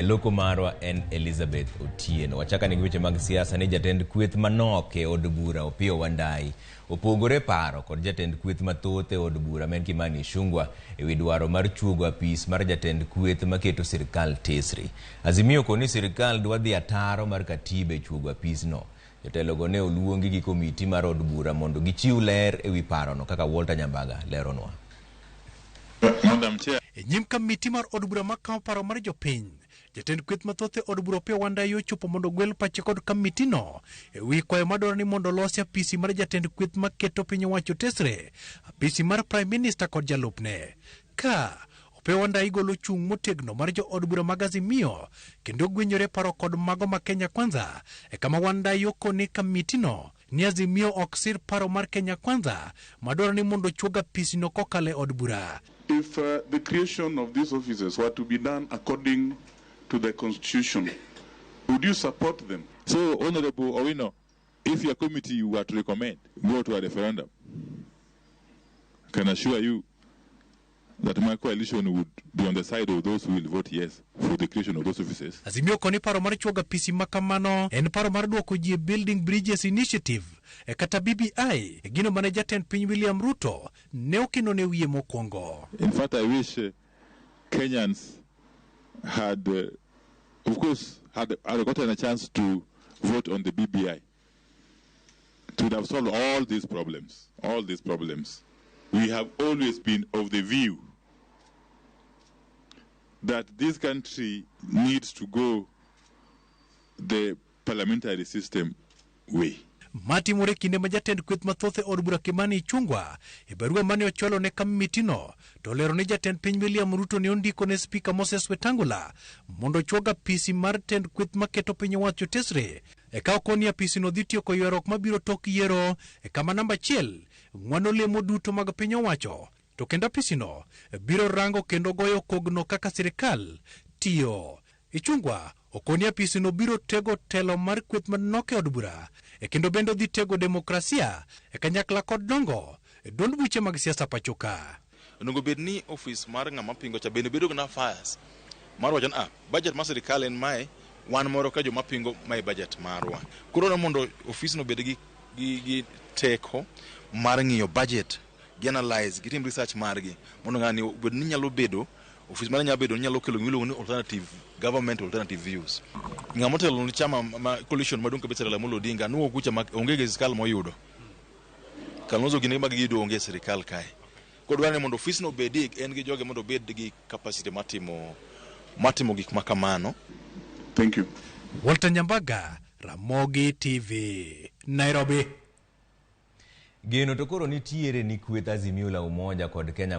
Jaloko marwa en Elizabeth Otieno. Wachaka ni weche mag siasa ni jatend kweth manok e od bura Opiyo Wandayi opogore paro kod jatend kweth mathoth e od bura men Kimani Ichung'wah ewi dwaro mar chuogo apis mar jatend kweth maketo sirkal tesre. Azimio koni sirkal dwa dhi ataro mar katiba e chuogo apis no. Jotelogo ne oluongi gi komiti mar od bura mondo gichiw ler ewi paro no kaka Walter Nyambaga leronwa. Madam Chair. Nyim kamiti mar od bura makawo paro mar jopiny, jatend kweth mathoth e od bura Opiyo Wandayi ochopo mondo gwel pache kod kamiti no ewi kwayo madwaro ni mondo losi apisi mar jatend kweth maketo piny owacho tesre, apisi mar Prime Minister kod jalupne. Ka Opiyo Wandayi golo chung' motegno mar jo od bura mag Azimio kendo gwenyore paro kod mago ma Kenya Kwanza kama Wandayi okoni kamiti no ni Azimio ok sir paro mar Kenya Kwanza madwaro ni mondo chuogo apisi no kokale od bura. If the creation of these offices were to be done according to the Constitution, would you support them? So, Honorable Owino, if your committee were to recommend, go to a referendum, I can assure you that my coalition would be on the side of those who will vote yes for the creation of those offices. Azimio koni paro mar chuogo apisi makamano en paro mar duoko ji Building Bridges Initiative kata BBI gino mane jatend piny William Ruto ne okino ne wiye mokwongo. In fact, I wish Kenyans had, of course, had gotten a chance to vote on the BBI. It would have solved all these problems. All these problems. We have always been of the view that this country needs to go the parliamentary system way. Matimore kinde ma jatend kweth mathoth e od bura Kimani Ichung'wah e barua mane ochwalo ne kamiti no to lero ni jatend piny William Ruto ne ondiko ne Speaker Moses Wetangula mondo chuogo apisi mar tend kweth maketo piny owacho tesre eka okoni apisi no dhi tiyo koywerok mabiro tok yiero kama namba 1 ng'wano lemo duto mag piny owacho to kendo apisi no biro rango kendo goyo kogno kaka sirkal tiyo. Ichung'wah okoni apisi no biro tego telo mar kweth manok e od bura kendo bendo dhi tego demokrasia kanyakla kod dongo duond buche mag siasa pachoka. Onego bed ni office mar ng'ama pingo cha bende bedo na fires mar wacho budget mar sirkal en mae wan moro ka joma pingo mae budget marwa. Koro mondo office no bed gi teko mar ng'iyo budget, analyze, gitim research margi mondo ng'ani bed ni nyalo bedo office mar nyalo bedo nyalo kelo miluongo ni alternative government alternative views. Ng'ama telo ni chama coalition madung kabisa la Molo Odinga nuo kucha onge gi sirkal moyudo. Kalonzo gine mag gido onge sirkal kae. Kodwa ni mondo office no bedi en gi joge mondo bed gi capacity matimo gik makamano. Thank you. Walter Nyambaga, Ramogi TV, Nairobi. Geno to koro nitiere ni kweth Azimio la Umoja kod Kenya